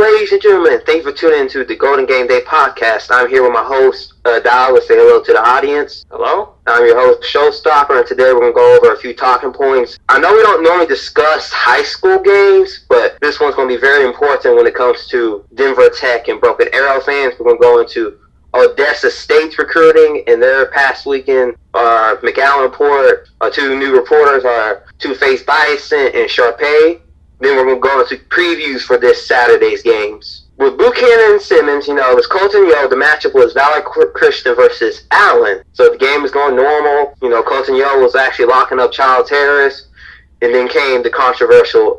ladies and gentlemen. Thank you for tuning into the Golden Game Day podcast. I'm here with my host, Dial. Let's say hello to the audience. Hello? I'm your host, Showstopper, and today we're going to go over a few talking points. I know we don't normally discuss high school games, but this one's going to be very important when it comes to Denver Tech and Broken Arrow fans. We're going to go into Odessa State's recruiting and their past weekend. McAllen report, two new reporters are Two-Face Bison and Sharpay. Then we're going to go into previews for this Saturday's games. With Buchanan and Simmons, it was Colton Yo. The matchup was Valley Christian versus Allen. So the game is going normal. Colton Yo was actually locking up Charles Harris. And then came the controversial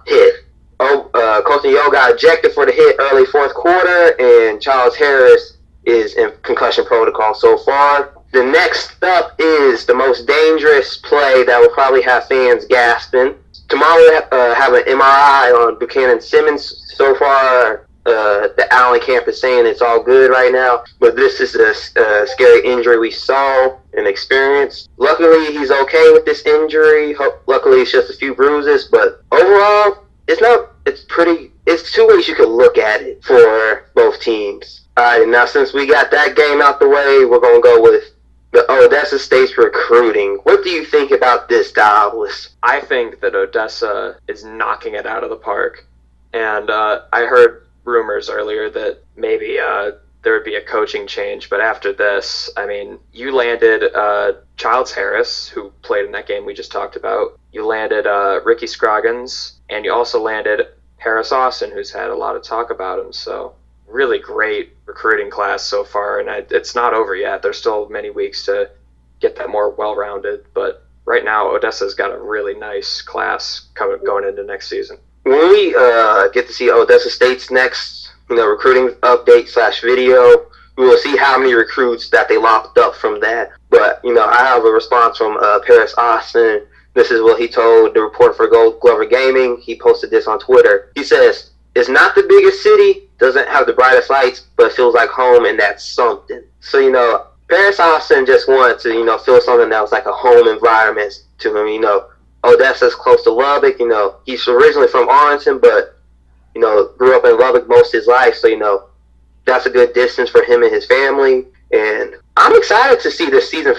hit. Colton Yo got ejected for the hit early fourth quarter. And Charles Harris is in concussion protocol so far. The next up is the most dangerous play that will probably have fans gasping. Tomorrow we have an MRI on Buchanan Simmons. So far, the Allen camp is saying it's all good right now. But this is a scary injury we saw and experienced. Luckily, he's okay with this injury. Luckily, it's just a few bruises. But overall, it's two ways you could look at it for both teams. All right, now since we got that game out the way, we're going to go with the Odessa State's recruiting. What do you think about this, Dallas? I think that Odessa is knocking it out of the park. And I heard rumors earlier that maybe there would be a coaching change. But after this, you landed Childs Harris, who played in that game we just talked about. You landed Ricky Scroggins. And you also landed Harris Austin, who's had a lot of talk about him. So really great recruiting class so far, and it's not over yet. There's still many weeks to get that more well-rounded, but right now Odessa's got a really nice class going into next season. When we get to see Odessa State's next recruiting update / video, we will see how many recruits that they locked up from that. But I have a response from Paris Austin. This is what he told the reporter for Gold Glover Gaming. He posted this on Twitter. He says, "It's not the biggest city, doesn't have the brightest lights, but feels like home, and that's something." So, Paris Austin just wanted to, feel something that was like a home environment to him. Odessa's close to Lubbock. He's originally from Arlington, but, grew up in Lubbock most of his life. So, that's a good distance for him and his family. And I'm excited to see this season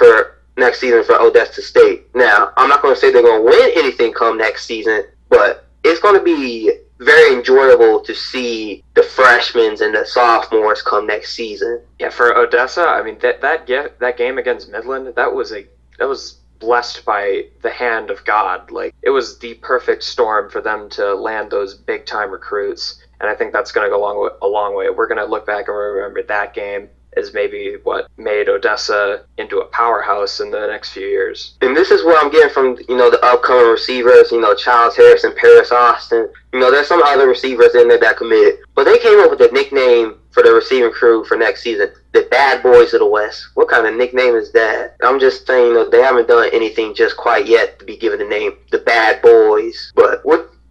next season for Odessa State. Now, I'm not going to say they're going to win anything come next season, but it's going to be very enjoyable to see the freshmen and the sophomores come next season. Yeah, for Odessa, that game against Midland, that was blessed by the hand of God. Like, it was the perfect storm for them to land those big time recruits, and I think that's going to go a long way. We're going to look back and remember that game as maybe what made Odessa into a powerhouse in the next few years. And this is what I'm getting from, the upcoming receivers, Charles Harris and Paris Austin. There's some other receivers in there that committed. But they came up with a nickname for the receiving crew for next season, the Bad Boys of the West. What kind of nickname is that? I'm just saying, they haven't done anything just quite yet to be given the name the Bad Boys. But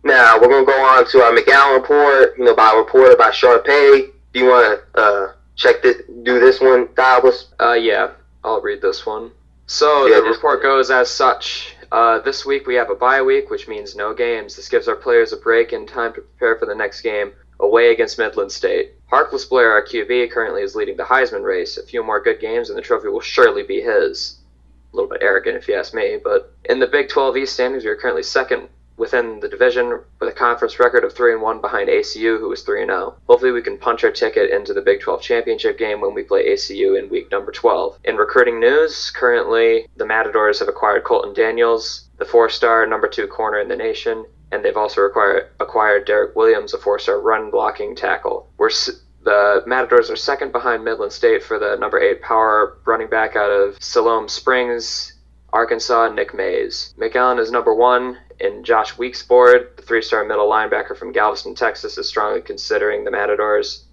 now we're going to go on to our McAllen report, by Sharpay. Do you want to do this one, Dallas? Yeah, I'll read this one. So the report goes as such. This week we have a bye week, which means no games. This gives our players a break and time to prepare for the next game away against Midland State. Harkless Blair, our QB, currently is leading the Heisman race. A few more good games and the trophy will surely be his. A little bit arrogant if you ask me, but in the Big 12 East standings, we are currently second within the division with a conference record of 3-1 behind ACU, who is 3-0. Hopefully we can punch our ticket into the Big 12 championship game when we play ACU in week number 12. In recruiting news, currently the Matadors have acquired Colton Daniels, the 4-star number 2 corner in the nation, and they've also acquired Derek Williams, a 4-star run-blocking tackle. The Matadors are second behind Midland State for the number 8 power running back out of Siloam Springs, Arkansas, Nick Mays. McAllen is number 1 in Josh Weeksboard, the 3-star middle linebacker from Galveston, Texas, is strongly considering the Matadors.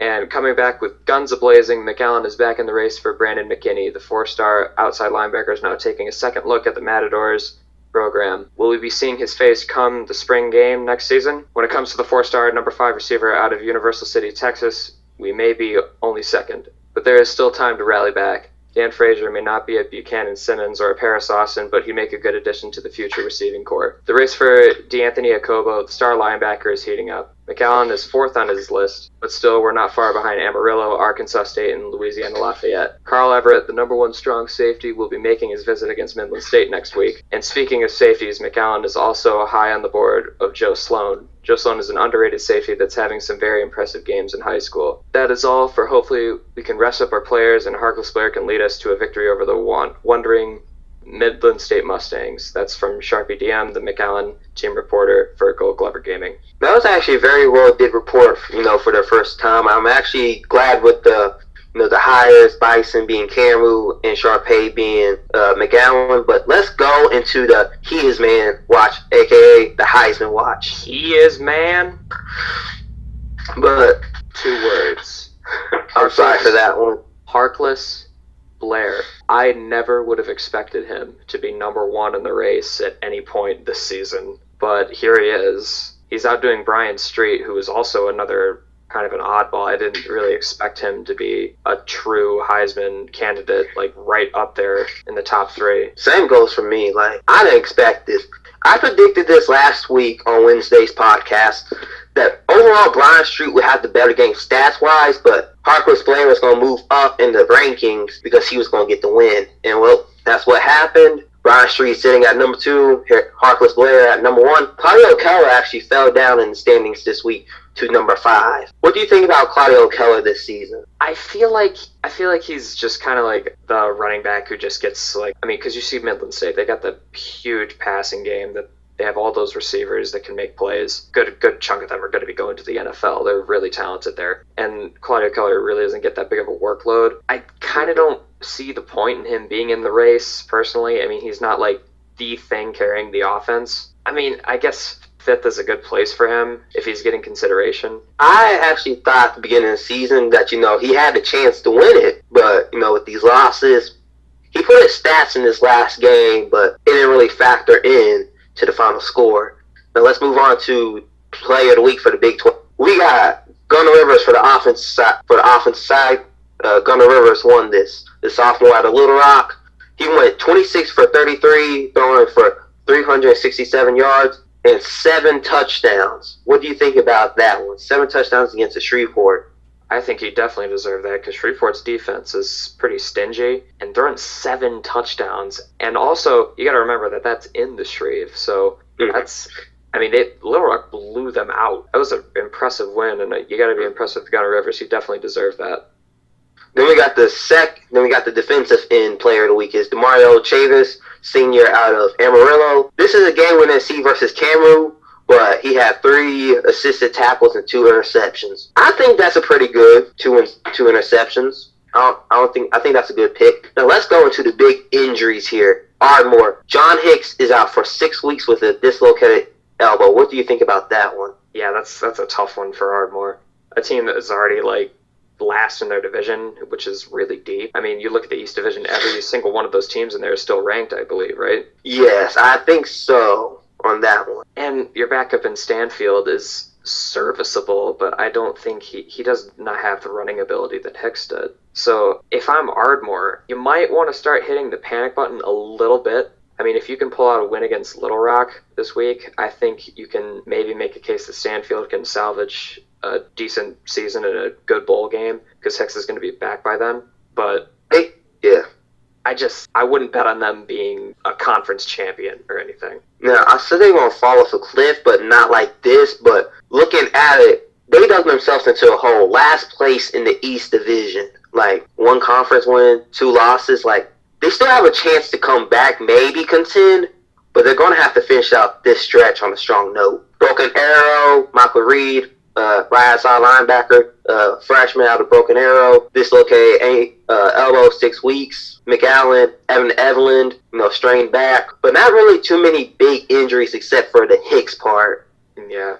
And coming back with guns a-blazing, McAllen is back in the race for Brandon McKinney. The 4-star outside linebacker is now taking a second look at the Matadors program. Will we be seeing his face come the spring game next season? When it comes to the 4-star number 5 receiver out of Universal City, Texas, we may be only second, but there is still time to rally back. Dan Frazier may not be a Buchanan Simmons or a Paris Austin, but he'd make a good addition to the future receiving corps. The race for DeAnthony Akobo, the star linebacker, is heating up. McAllen is 4th on his list, but still we're not far behind Amarillo, Arkansas State, and Louisiana Lafayette. Carl Everett, the number 1 strong safety, will be making his visit against Midland State next week. And speaking of safeties, McAllen is also high on the board of Joe Sloan. Joe Sloan is an underrated safety that's having some very impressive games in high school. That is all for hopefully we can rest up our players and Harkless Blair can lead us to a victory over the wondering Midland State Mustangs. That's from Sharpie DM, the McAllen team reporter for Gold Glover Gaming. That was actually a very well did report, for the first time. I'm actually glad with the hires, Bison being Camu and Sharpay being McAllen. But let's go into the He Is Man watch, aka the Heisman watch. He is man. But 2 words. I'm sorry for that one. Harkless Blair. I never would have expected him to be number 1 in the race at any point this season, but here he is. He's outdoing Brian Street, who is also another kind of an oddball. I didn't really expect him to be a true Heisman candidate, right up there in the top 3. Same goes for me. I didn't expect this. I predicted this last week on Wednesday's podcast that overall Brian Street would have the better game stats-wise, but Harkless Blair was going to move up in the rankings because he was going to get the win. And, well, that's what happened. Brian Street sitting at number 2, Harkless Blair at number 1. Claudio Keller actually fell down in the standings this week to number 5. What do you think about Claudio Keller this season? I feel like he's just kind of like the running back who just gets because you see Midland State, they got the huge passing game that they have all those receivers that can make plays. Good chunk of them are going to be going to the NFL. They're really talented there. And Claudio Keller really doesn't get that big of a workload. I kind of don't see the point in him being in the race, personally. He's not the thing carrying the offense. I guess 5th is a good place for him if he's getting consideration. I actually thought at the beginning of the season that, he had a chance to win it. But, with these losses, he put his stats in this last game, but it didn't really factor in to the final score. Now let's move on to Player of the Week for the Big 12. We got Gunnar Rivers for the offense side. Gunnar Rivers won this. The sophomore out of Little Rock. He went 26 for 33, throwing for 367 yards and 7 touchdowns. What do you think about that one? 7 touchdowns against the Shreveport. I think he definitely deserved that because Shreveport's defense is pretty stingy, and throwing 7 touchdowns. And also, you got to remember that that's in the Shreve, so that's. Little Rock blew them out. That was an impressive win, and you got to be impressed with Gunnar Rivers. He definitely deserved that. Then we got the defensive end player of the week is Demario Chavis, senior out of Amarillo. This is a game with NC versus Camu, but he had 3 assisted tackles and 2 interceptions. I think that's a pretty good 2 interceptions. I think that's a good pick. Now let's go into the big injuries here. Ardmore. John Hicks is out for 6 weeks with a dislocated elbow. What do you think about that one? Yeah, that's a tough one for Ardmore. A team that is already last in their division, which is really deep. You look at the East Division, every single one of those teams in there is still ranked, I believe, right? Yes, I think so on that one. And your backup in Stanfield is serviceable, but I don't think he does not have the running ability that Hicks did. So if I'm Ardmore, you might want to start hitting the panic button a little bit. If you can pull out a win against Little Rock this week, I think you can maybe make a case that Stanfield can salvage a decent season and a good bowl game because Hicks is going to be back by then. But yeah, I wouldn't bet on them being a conference champion or anything. Now, I said they're going to fall off a cliff, but not like this. But looking at it, they dug themselves into a hole. Last place in the East Division. 1 conference win, 2 losses. They still have a chance to come back, maybe contend, but they're going to have to finish out this stretch on a strong note. Broken Arrow, Michael Reed, right outside linebacker, freshman out of Broken Arrow, dislocated elbow 6 weeks. McAllen, Evan Eveland, strained back, but not really too many big injuries except for the Hicks part. Yeah.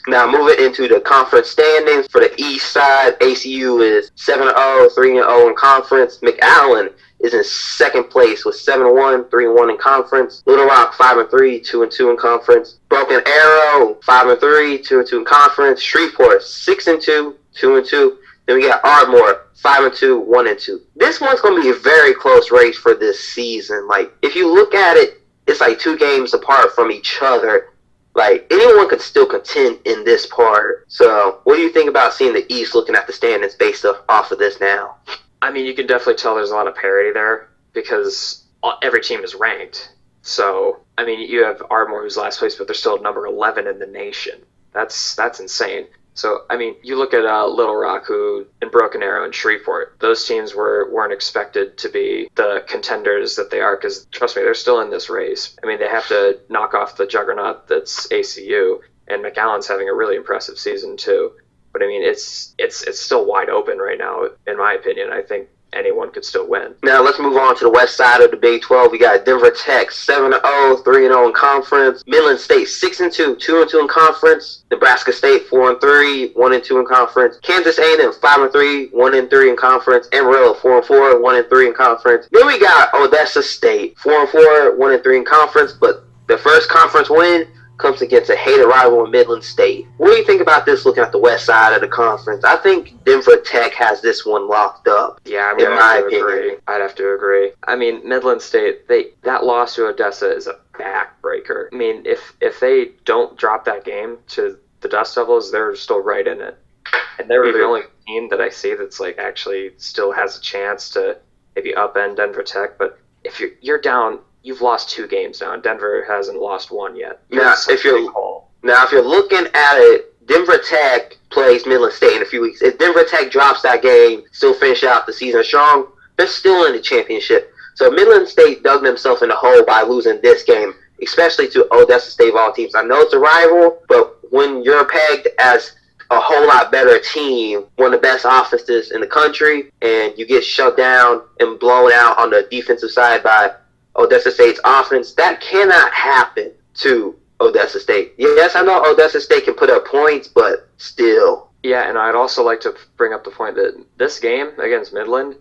Now moving into the conference standings for the East side, ACU is 7-0, 3-0 in conference. McAllen is in second place with 7-1, 3-1 in conference. Little Rock 5-3, 2-2 in conference. Broken Arrow 5-3, 2-2 in conference. Shreveport 6-2, 2-2. Then we got Ardmore 5-2, 1-2. This one's going to be a very close race for this season. If you look at it, it's 2 games apart from each other. Like, anyone could still contend in this part. So, what do you think about seeing the East looking at the standings based off of this now? I mean, you can definitely tell there's a lot of parity there because every team is ranked. So, I mean, you have Ardmore who's last place, but they're still number 11 in the nation. That's insane. So, I mean, you look at Little Rock, and Broken Arrow and Shreveport. Those teams weren't expected to be the contenders that they are because, trust me, they're still in this race. I mean, they have to knock off the juggernaut that's ACU, and McAllen's having a really impressive season too. But I mean, it's still wide open right now, in my opinion. I think anyone could still win. Now let's move on to the west side of the Big 12. We got Denver Tech 7-0, 3-0 in conference. Midland State 6-2, 2-2 in conference. Nebraska State 4-3, 1-2 in conference. Kansas A&M 5-3, 1-3 in conference. Amarillo 4-4, 1-3 in conference. Then we got Odessa State 4-4, 1-3 in conference. But the first conference win comes against a hated rival in Midland State. What do you think about this looking at the west side of the conference? I think Denver Tech has this one locked up. Yeah, I mean, I'd have to agree. I mean, Midland State, that loss to Odessa is a backbreaker. I mean, if they don't drop that game to the Dust Devils, they're still right in it. And they're the only team that I see that's like actually still has a chance to maybe upend Denver Tech. But if you're down, you've lost 2 games now, and Denver hasn't lost 1 yet. Now, if you're looking at it, Denver Tech plays Midland State in a few weeks. If Denver Tech drops that game, still finish out the season strong, they're still in the championship. So Midland State dug themselves in the hole by losing this game, especially to Odessa State of all teams. I know it's a rival, but when you're pegged as a whole lot better team, one of the best offenses in the country, and you get shut down and blown out on the defensive side by Odessa State's offense, that cannot happen to Odessa State. Yes, I know Odessa State can put up points, but still. Yeah, and I'd also like to bring up the point that this game against Midland,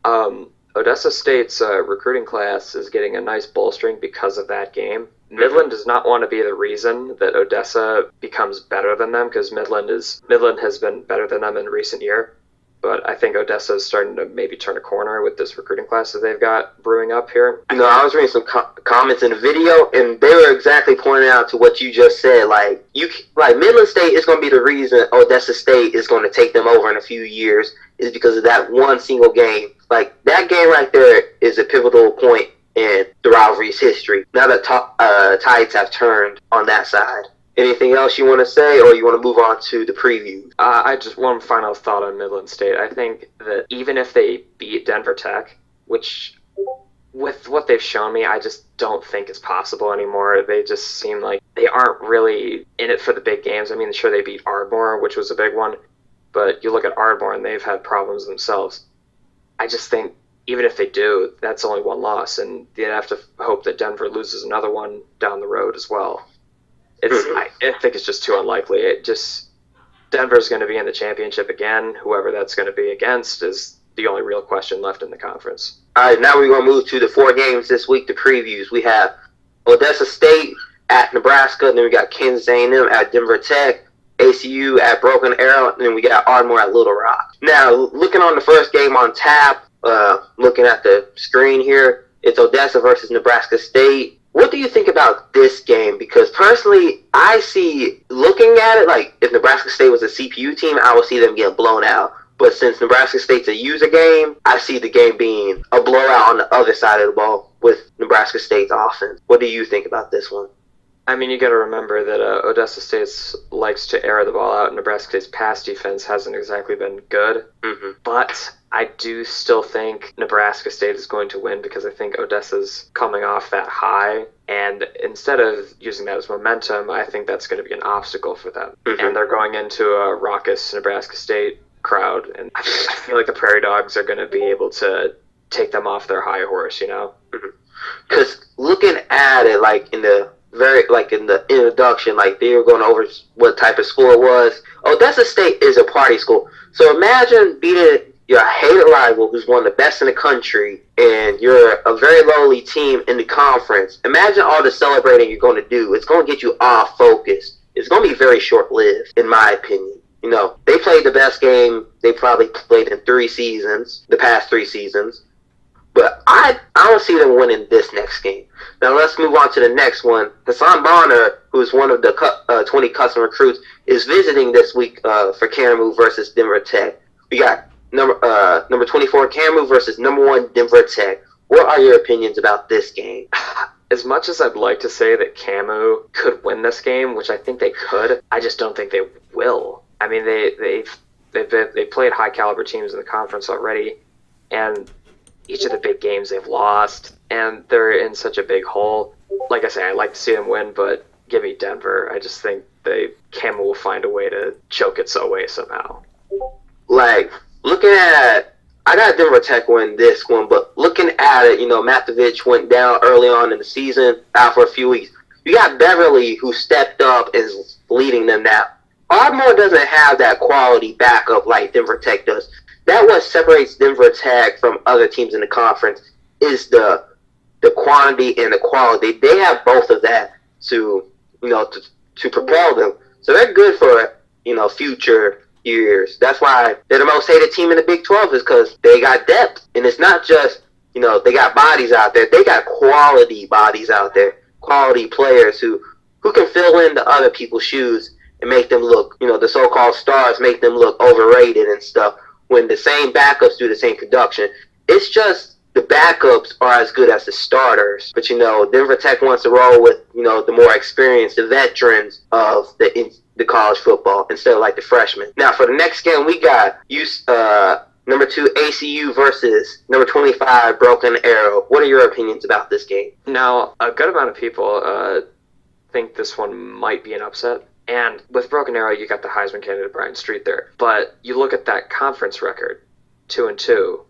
Odessa State's recruiting class is getting a nice bolstering because of that game. Midland does not want to be the reason that Odessa becomes better than them because Midland has been better than them in recent year. But I think Odessa is starting to maybe turn a corner with this recruiting class that they've got brewing up here. You know, I was reading some comments in the video, and they were exactly pointing out to what you just said. Like Midland State is going to be the reason Odessa State is going to take them over in a few years is because of that one single game. Like, that game right there is a pivotal point in the rivalry's history. Now that tides have turned on that side. Anything else you want to say, or you want to move on to the preview? I just one final thought on Midland State. I think that even if they beat Denver Tech, which with what they've shown me, I just don't think is possible anymore. They just seem like they aren't really in it for the big games. I mean, sure, they beat Ardmore, which was a big one, but you look at Ardmore and they've had problems themselves. I just think even if they do, that's only one loss, and you'd have to hope that Denver loses another one down the road as well. I think it's just too unlikely. Denver's going to be in the championship again. Whoever that's going to be against is the only real question left in the conference. All right, now we're going to move to the 4 games this week, the previews. We have Odessa State at Nebraska, and then we got Kansas A&M at Denver Tech, ACU at Broken Arrow, and then we got Ardmore at Little Rock. Now, looking on the first game on tap, looking at the screen here, it's Odessa versus Nebraska State. What do you think about this game? Because personally, I see, looking at it, like if Nebraska State was a CPU team, I would see them get blown out. But since Nebraska State's a user game, I see the game being a blowout on the other side of the ball with Nebraska State's offense. What do you think about this one? I mean, you got to remember that Odessa State likes to air the ball out, and Nebraska State's pass defense hasn't exactly been good. Mm-hmm. But I do still think Nebraska State is going to win because I think Odessa's coming off that high, and instead of using that as momentum, I think that's going to be an obstacle for them. Mm-hmm. And they're going into a raucous Nebraska State crowd, and I feel like the Prairie Dogs are going to be able to take them off their high horse, you know? Because looking at it, like in the introduction, like they were going over what type of school it was. Odessa State is a party school. So imagine beating your hated rival who's one of the best in the country, and you're a very lowly team in the conference. Imagine all the celebrating you're going to do. It's going to get you off focus. It's going to be very short-lived, in my opinion. You know, they played the best game they probably played in the past 3 seasons. But I don't see them winning this next game. Now let's move on to the next one. Hassan Bonner, who is one of the 20 custom recruits, is visiting this week for Camu versus Denver Tech. We got number 24 Camu versus number 1 Denver Tech. What are your opinions about this game? As much as I'd like to say that Camu could win this game, which I think they could, I just don't think they will. I mean, they played high caliber teams in the conference already, and each of the big games they've lost, and they're in such a big hole. Like I say, I'd like to see them win, but give me Denver. I just think Camu will find a way to choke it away somehow. Like, looking at, I got Denver Tech win this one, but looking at it, Matovich went down early on in the season, out for a few weeks. You got Beverly, who stepped up and is leading them now. Ardmore doesn't have that quality backup like Denver Tech does. That what separates Denver Tech from other teams in the conference is the quantity and the quality. They have both of that to propel them. So they're good for future years. That's why they're the most hated team in the Big 12 is because they got depth. And it's not just, they got bodies out there. They got quality bodies out there, quality players who can fill in the other people's shoes and make them look, the so-called stars make them look overrated and stuff when the same backups do the same production. It's just the backups are as good as the starters. But, Denver Tech wants to roll with, the more experienced, the veterans of the college football instead of like the freshmen. Now for the next game, we got number 2 ACU versus number 25 Broken Arrow. What are your opinions about this game? Now, a good amount of people think this one might be an upset. And with Broken Arrow, you got the Heisman candidate Brian Street there. But you look at that conference record, 2-2,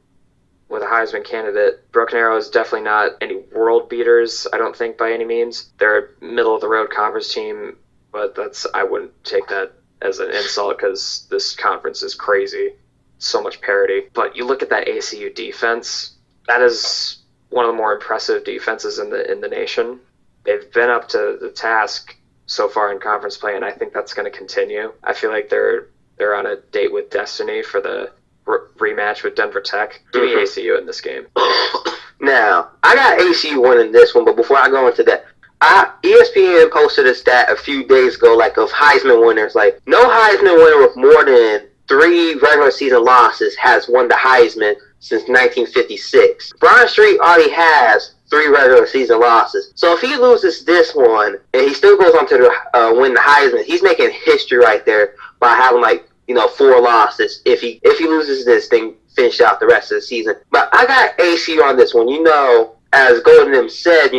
with a Heisman candidate. Broken Arrow is definitely not any world beaters, I don't think, by any means. They're a middle-of-the-road conference team. But I wouldn't take that as an insult because this conference is crazy. So much parity. But you look at that ACU defense, that is one of the more impressive defenses in the nation. They've been up to the task so far in conference play, and I think that's going to continue. I feel like they're on a date with destiny for the rematch with Denver Tech. Give me ACU in this game. Now, I got ACU winning this one, but before I go into that, ESPN posted a stat a few days ago, like, of Heisman winners. Like, no Heisman winner with more than 3 regular season losses has won the Heisman since 1956. Brian Street already has 3 regular season losses. So if he loses this one and he still goes on to win the Heisman, he's making history right there by having 4 losses. If he loses this thing, finish out the rest of the season. But I got ACU on this one. As Golden M said,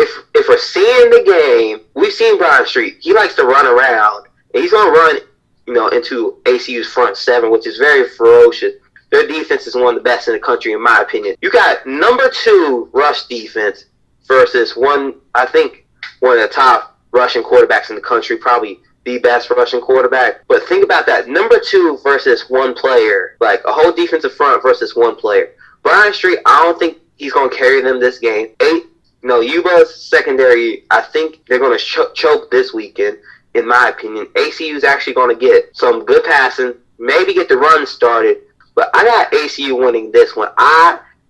if we're seeing the game, we've seen Brian Street. He likes to run around, and he's going to run, into ACU's front 7, which is very ferocious. Their defense is one of the best in the country, in my opinion. You got number 2 rush defense versus one of the top rushing quarterbacks in the country, probably the best rushing quarterback. But think about that. Number 2 versus 1 player, like a whole defensive front versus 1 player. Brian Street, I don't think he's going to carry them this game. Yuba's secondary, I think they're going to choke this weekend, in my opinion. ACU is actually going to get some good passing, maybe get the run started, but I got ACU winning this one.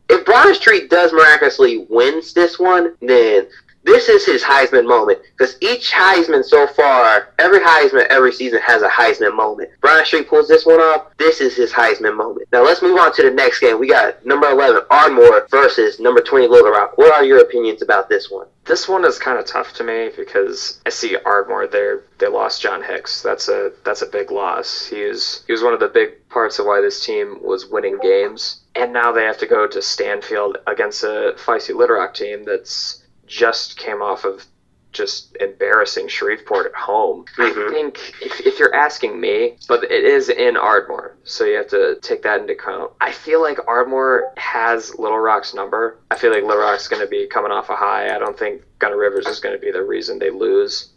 If Brian Street does miraculously wins this one, then this is his Heisman moment. Because each Heisman so far, every Heisman every season has a Heisman moment. Brian Street pulls this one off, this is his Heisman moment. Now let's move on to the next game. We got number 11, Ardmore versus number 20, Little Rock. What are your opinions about this one? This one is kind of tough to me because I see Ardmore there. They lost John Hicks. That's a big loss. He was one of the big parts of why this team was winning games. And now they have to go to Stanfield against a feisty Little Rock team that's just came off of just embarrassing Shreveport at home. Mm-hmm. I think if you're asking me, but it is in Ardmore, so you have to take that into account. I feel like Ardmore has Little Rock's number. I feel like Little Rock's going to be coming off a high. I don't think Gunnar Rivers is going to be the reason they lose.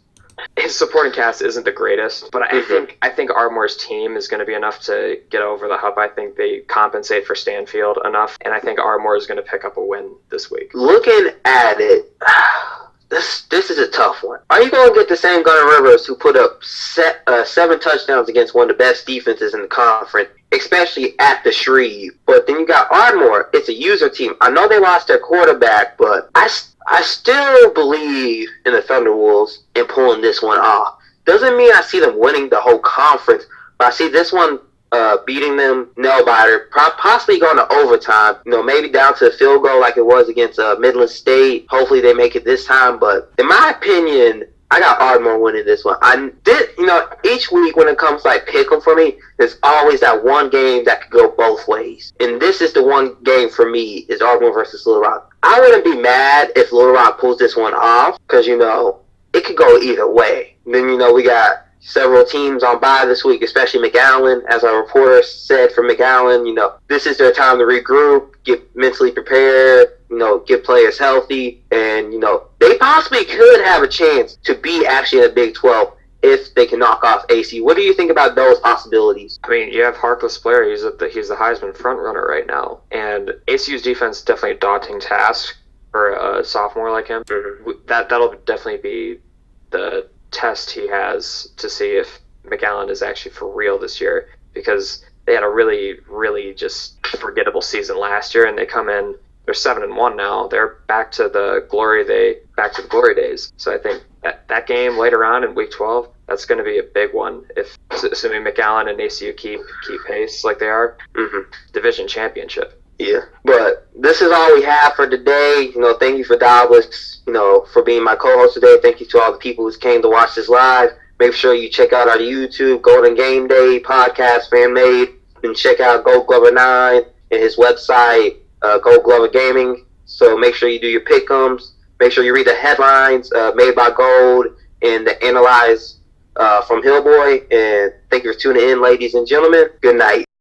His supporting cast isn't the greatest, but I think Ardmore's team is going to be enough to get over the hump. I think they compensate for Stanfield enough, and I think Ardmore is going to pick up a win this week. Looking at it, this is a tough one. Are you going to get the same Gunnar Rivers who put up 7 touchdowns against one of the best defenses in the conference especially at the Shreve. But then you got Ardmore. It's a user team. I know they lost their quarterback, but I still believe in the Thunderwolves in pulling this one off. Doesn't mean I see them winning the whole conference, but I see this one beating them nail-biter, possibly going to overtime, maybe down to the field goal like it was against Midland State. Hopefully they make it this time, but in my opinion, I got Ardmore winning this one. I did, each week when it comes to like pick 'em for me, there's always that one game that could go both ways. And this is the one game for me, is Ardmore versus Little Rock. I wouldn't be mad if Little Rock pulls this one off, because, it could go either way. And then, we got several teams on bye this week, especially McAllen. As our reporter said for McAllen, this is their time to regroup, get mentally prepared, get players healthy, and, they possibly could have a chance to be actually in the Big 12 if they can knock off AC. What do you think about those possibilities? I mean, you have Harkless Blair. He's the Heisman front runner right now, and ACU's defense is definitely a daunting task for a sophomore like him. Mm-hmm. That'll definitely be the test he has to see if McAllen is actually for real this year, because they had a really, really just forgettable season last year, and they come in, they're 7-1 now. They're back to the glory days. So I think that game later on in Week 12, that's going to be a big one. If assuming McAllen and ACU keep pace like they are, division championship. Yeah, but this is all we have for today. Thank you for Douglas, for being my co-host today. Thank you to all the people who came to watch this live. Make sure you check out our YouTube, Golden Game Day podcast, fan-made, and check out Gold Glover 9 and his website, Gold Glover Gaming. So make sure you do your pick-ems. Make sure you read the headlines made by Gold and the analyze from Hillboy. And thank you for tuning in, ladies and gentlemen. Good night.